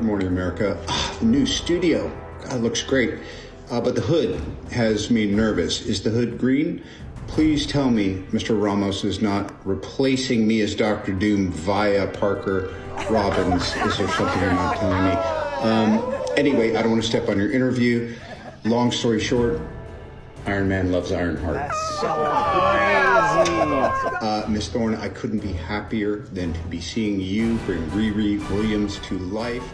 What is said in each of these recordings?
Good morning, America. The new studio. God, it looks great. But the hood has me nervous. Is the hood green? Please tell me Mr. Ramos is not replacing me as Dr. Doom via Parker Robbins. Is there something you're not telling me? Anyway, I don't want to step on your interview. Long story short, Iron Man loves Ironheart. That's so crazy. Miss Thorne, I couldn't be happier than to be seeing you bring Riri Williams to life.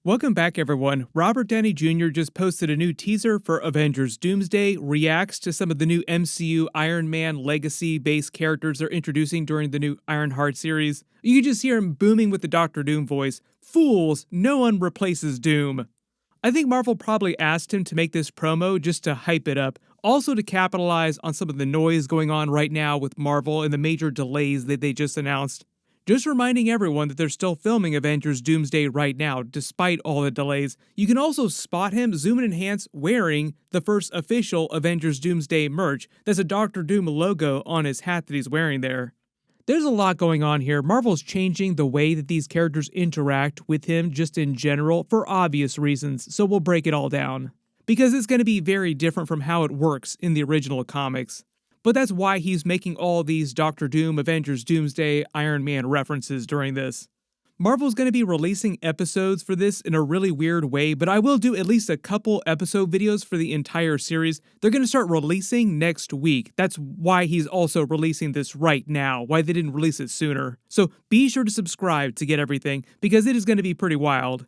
Welcome back, everyone. Robert Downey Jr. just posted a new teaser for Avengers Doomsday, reacts to some of the new MCU Iron Man legacy-based characters they're introducing during the new Ironheart series. You can just hear him booming with the Dr. Doom voice. Fools, no one replaces Doom. I think Marvel probably asked him to make this promo just to hype it up, also to capitalize on some of the noise going on right now with Marvel and the major delays that they just announced. Just reminding everyone that they're still filming Avengers Doomsday right now, despite all the delays. You can also spot him, zoom and enhance, wearing the first official Avengers Doomsday merch. There's a Dr. Doom logo on his hat that he's wearing there. There's a lot going on here. Marvel's changing the way that these characters interact with him just in general for obvious reasons, so we'll break it all down. Because it's going to be very different from how it works in the original comics. But that's why he's making all these Dr. Doom, Avengers Doomsday, Iron Man references during this. Marvel's going to be releasing episodes for this in a really weird way, but I will do at least a couple episode videos for the entire series. They're going to start releasing next week. That's why he's also releasing this right now, why they didn't release it sooner. So be sure to subscribe to get everything, because it is going to be pretty wild.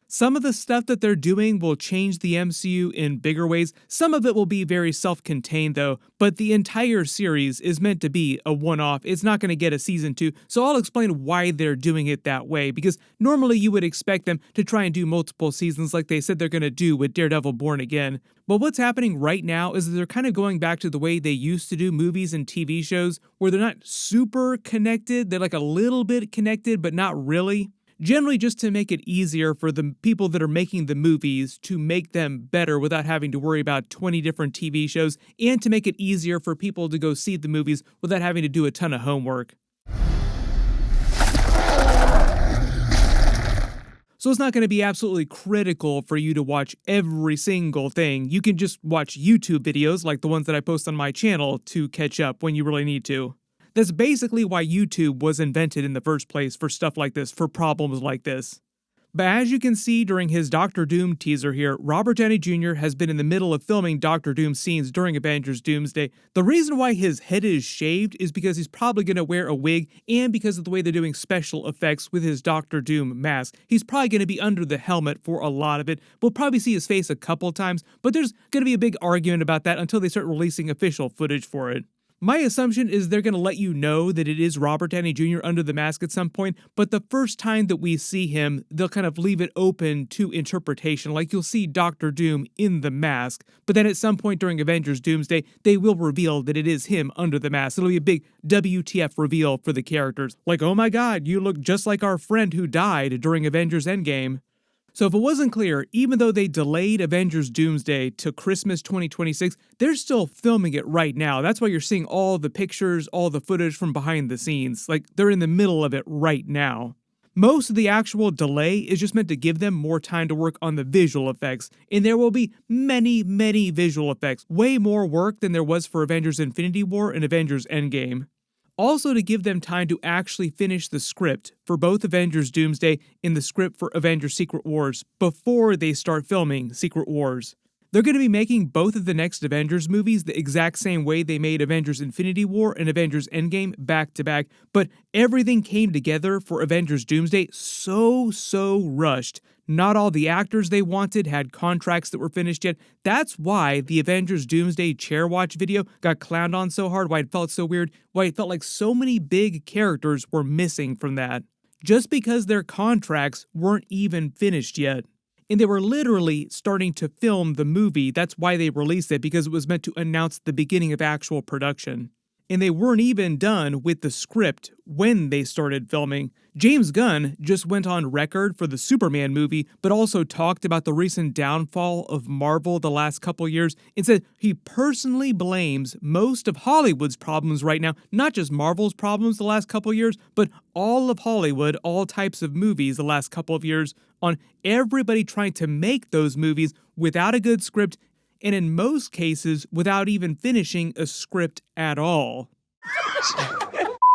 Some of the stuff that they're doing will change the MCU in bigger ways. Some of it will be very self-contained though, but the entire series is meant to be a one-off. It's not going to get a season 2, so I'll explain why they're doing it that way, because normally you would expect them to try and do multiple seasons like they said they're going to do with Daredevil Born Again. But what's happening right now is that they're kind of going back to the way they used to do movies and TV shows, where they're not super connected. They're like a little bit connected, but not really. Generally just to make it easier for the people that are making the movies to make them better without having to worry about 20 different TV shows, and to make it easier for people to go see the movies without having to do a ton of homework. So it's not going to be absolutely critical for you to watch every single thing. You can just watch YouTube videos like the ones that I post on my channel to catch up when you really need to. That's basically why YouTube was invented in the first place, for stuff like this, for problems like this. But as you can see during his Dr. Doom teaser here, Robert Downey Jr. has been in the middle of filming Dr. Doom scenes during Avengers Doomsday. The reason why his head is shaved is because he's probably going to wear a wig, and because of the way they're doing special effects with his Dr. Doom mask. He's probably going to be under the helmet for a lot of it. We'll probably see his face a couple times, but there's going to be a big argument about that until they start releasing official footage for it. My assumption is they're going to let you know that it is Robert Downey Jr. under the mask at some point, but the first time that we see him, they'll kind of leave it open to interpretation, like you'll see Dr. Doom in the mask, but then at some point during Avengers Doomsday, they will reveal that it is him under the mask. It'll be a big WTF reveal for the characters, like, oh my god, you look just like our friend who died during Avengers Endgame. So if it wasn't clear, even though they delayed Avengers Doomsday to Christmas 2026, they're still filming it right now. That's why you're seeing all the pictures, all the footage from behind the scenes. Like, they're in the middle of it right now. Most of the actual delay is just meant to give them more time to work on the visual effects, and there will be many, many visual effects. Way more work than there was for Avengers Infinity War and Avengers Endgame. Also to give them time to actually finish the script for both Avengers Doomsday and the script for Avengers Secret Wars before they start filming Secret Wars. They're going to be making both of the next Avengers movies the exact same way they made Avengers Infinity War and Avengers Endgame back to back, but everything came together for Avengers Doomsday so rushed. Not all the actors they wanted had contracts that were finished yet. That's why the Avengers Doomsday chair watch video got clowned on so hard, why it felt so weird, why it felt like so many big characters were missing from that. Just because their contracts weren't even finished yet. And they were literally starting to film the movie. That's why they released it, because it was meant to announce the beginning of actual production. and they weren't even done with the script when they started filming. James Gunn just went on record for the Superman movie, but also talked about the recent downfall of Marvel the last couple years and said he personally blames most of Hollywood's problems right now, not just Marvel's problems the last couple years, but all of Hollywood, all types of movies the last couple of years, on everybody trying to make those movies without a good script, and in most cases, without even finishing a script at all.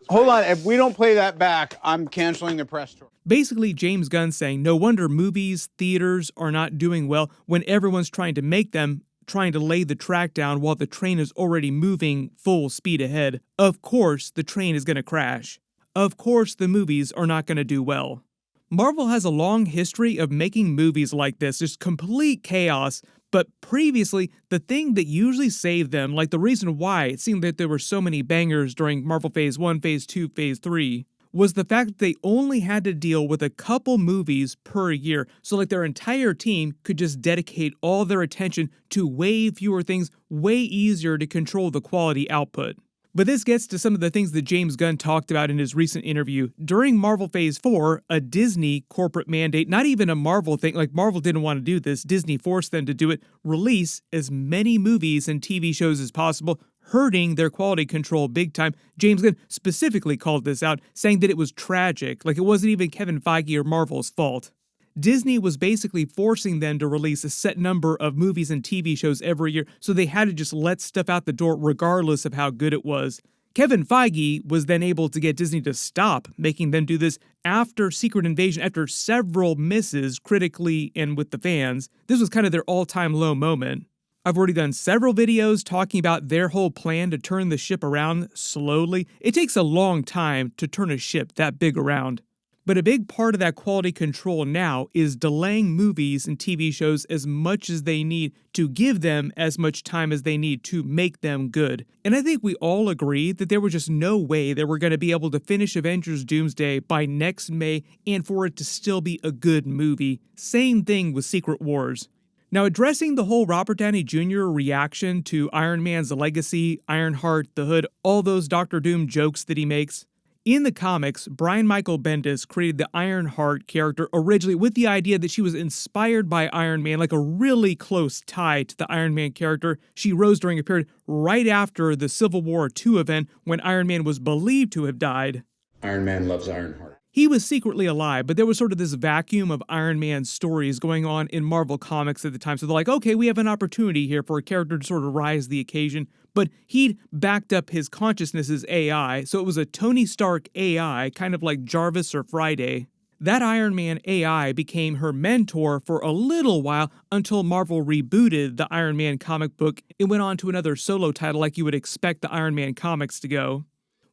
Hold on, if we don't play that back, I'm canceling the press tour. Basically, James Gunn saying, no wonder movies, theaters are not doing well when everyone's trying to make them, trying to lay the track down while the train is already moving full speed ahead. Of course, the train is going to crash. Of course, the movies are not going to do well. Marvel has a long history of making movies like this, just complete chaos. But previously, the thing that usually saved them, like the reason why it seemed that there were so many bangers during Marvel Phase 1, Phase 2, Phase 3, was the fact that they only had to deal with a couple movies per year. So like their entire team could just dedicate all their attention to way fewer things, way easier to control the quality output. But this gets to some of the things that James Gunn talked about in his recent interview. During Marvel Phase 4, a Disney corporate mandate, not even a Marvel thing, like Marvel didn't want to do this, Disney forced them to do it, release as many movies and TV shows as possible, hurting their quality control big time. James Gunn specifically called this out, saying that it was tragic, like it wasn't even Kevin Feige or Marvel's fault. Disney was basically forcing them to release a set number of movies and TV shows every year, so they had to just let stuff out the door regardless of how good it was. Kevin Feige was then able to get Disney to stop making them do this after Secret Invasion, after several misses critically and with the fans. This was kind of their all-time low moment. I've already done several videos talking about their whole plan to turn the ship around slowly. It takes a long time to turn a ship that big around. But a big part of that quality control now is delaying movies and TV shows as much as they need to give them as much time as they need to make them good. And I think we all agree that there was just no way they were going to be able to finish Avengers Doomsday by next May and for it to still be a good movie. Same thing with Secret Wars. Now, addressing the whole Robert Downey Jr. reaction to Iron Man's legacy, Ironheart, the Hood, all those Doctor Doom jokes that he makes, in the comics, Brian Michael Bendis created the Ironheart character originally with the idea that she was inspired by Iron Man, like a really close tie to the Iron Man character. She rose during a period right after the Civil War II event when Iron Man was believed to have died. Iron Man loves Ironheart. He was secretly alive, but there was sort of this vacuum of Iron Man stories going on in Marvel Comics at the time. So they're like, okay, we have an opportunity here for a character to sort of rise to the occasion. But he'd backed up his consciousness as AI, so it was a Tony Stark AI, kind of like Jarvis or Friday. That Iron Man AI became her mentor for a little while until Marvel rebooted the Iron Man comic book. It went on to another solo title like you would expect the Iron Man comics to go.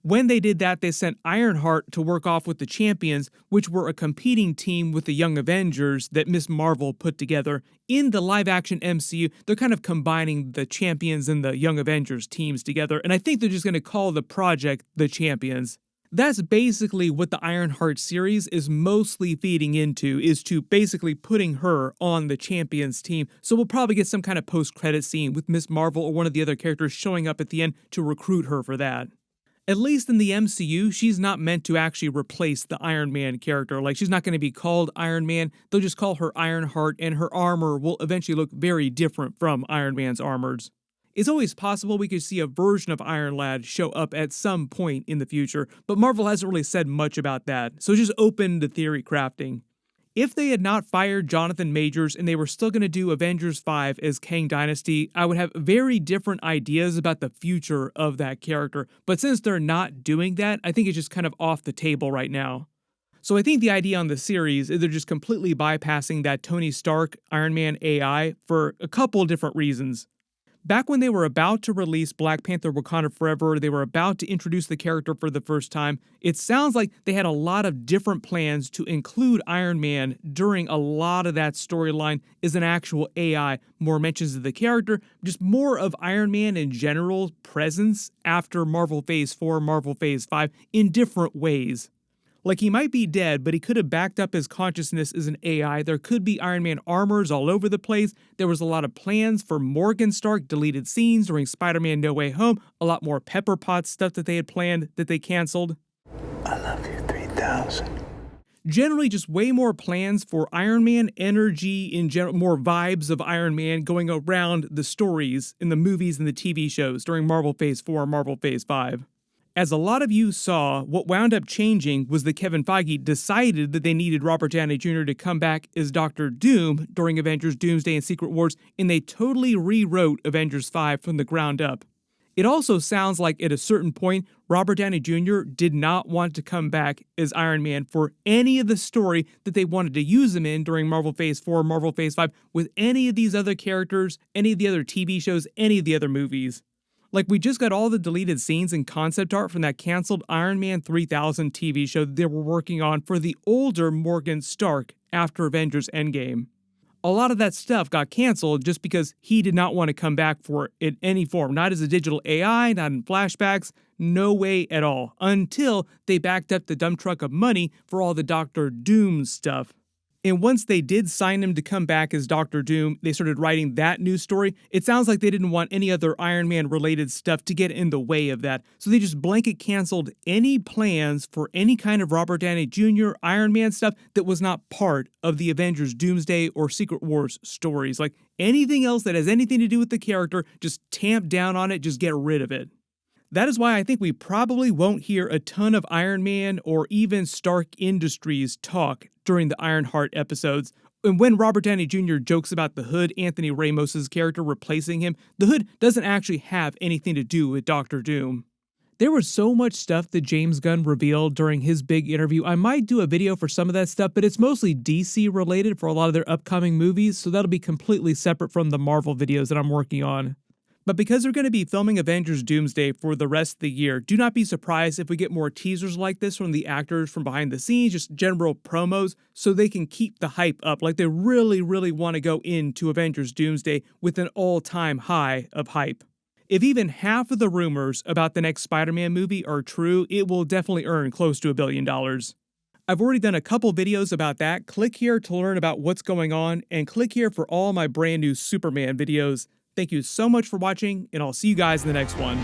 When they did that, they sent Ironheart to work off with the Champions, which were a competing team with the Young Avengers that Ms. Marvel put together. In the live-action MCU, they're kind of combining the Champions and the Young Avengers teams together, and I think they're just going to call the project the Champions. That's basically what the Ironheart series is mostly feeding into, is to basically putting her on the Champions team. So we'll probably get some kind of post-credit scene with Ms. Marvel or one of the other characters showing up at the end to recruit her for that. At least in the MCU, she's not meant to actually replace the Iron Man character. Like, she's not going to be called Iron Man. They'll just call her Ironheart, and her armor will eventually look very different from Iron Man's armors. It's always possible we could see a version of Iron Lad show up at some point in the future, but Marvel hasn't really said much about that, so just open to theory crafting. If they had not fired Jonathan Majors and they were still going to do Avengers 5 as Kang Dynasty, I would have very different ideas about the future of that character. But since they're not doing that, I think it's just kind of off the table right now. So I think the idea on the series is they're just completely bypassing that Tony Stark Iron Man AI for a couple different reasons. Back when they were about to release Black Panther Wakanda Forever, they were about to introduce the character for the first time, it sounds like they had a lot of different plans to include Iron Man during a lot of that storyline as an actual AI, more mentions of the character, just more of Iron Man in general presence after Marvel Phase 4, Marvel Phase 5 in different ways. Like, he might be dead, but he could have backed up his consciousness as an AI. There could be Iron Man armors all over the place. There was a lot of plans for Morgan Stark deleted scenes during Spider-Man No Way Home. A lot more Pepper Potts stuff that they had planned that they canceled. I love you 3000. Generally, just way more plans for Iron Man energy in general, more vibes of Iron Man going around the stories in the movies and the TV shows during Marvel Phase 4, Marvel Phase 5. As a lot of you saw, what wound up changing was that Kevin Feige decided that they needed Robert Downey Jr. to come back as Doctor Doom during Avengers Doomsday and Secret Wars, and they totally rewrote Avengers 5 from the ground up. It also sounds like at a certain point, Robert Downey Jr. did not want to come back as Iron Man for any of the story that they wanted to use him in during Marvel Phase 4, Marvel Phase 5, with any of these other characters, any of the other TV shows, any of the other movies. Like, we just got all the deleted scenes and concept art from that canceled Iron Man 3000 TV show that they were working on for the older Morgan Stark after Avengers Endgame. A lot of that stuff got canceled just because he did not want to come back for it in any form, not as a digital AI, not in flashbacks, no way at all, until they backed up the dump truck of money for all the Doctor Doom stuff. And once they did sign him to come back as Doctor Doom, they started writing that news story. It sounds like they didn't want any other Iron Man related stuff to get in the way of that. So they just blanket canceled any plans for any kind of Robert Downey Jr. Iron Man stuff that was not part of the Avengers Doomsday or Secret Wars stories. Like, anything else that has anything to do with the character, just tamp down on it, just get rid of it. That is why I think we probably won't hear a ton of Iron Man or even Stark Industries talk during the Ironheart episodes. And when Robert Downey Jr. jokes about the Hood, Anthony Ramos' character replacing him, the Hood doesn't actually have anything to do with Doctor Doom. There was so much stuff that James Gunn revealed during his big interview. I might do a video for some of that stuff, but it's mostly DC related for a lot of their upcoming movies, so that'll be completely separate from the Marvel videos that I'm working on. But because they're going to be filming Avengers Doomsday for the rest of the year, do not be surprised if we get more teasers like this from the actors from behind the scenes, just general promos, so they can keep the hype up. Like, they really, really want to go into Avengers Doomsday with an all-time high of hype. If even half of the rumors about the next Spider-Man movie are true, it will definitely earn close to $1 billion. I've already done a couple videos about that. Click here to learn about what's going on, and click here for all my brand new Superman videos. Thank you so much for watching, and I'll see you guys in the next one.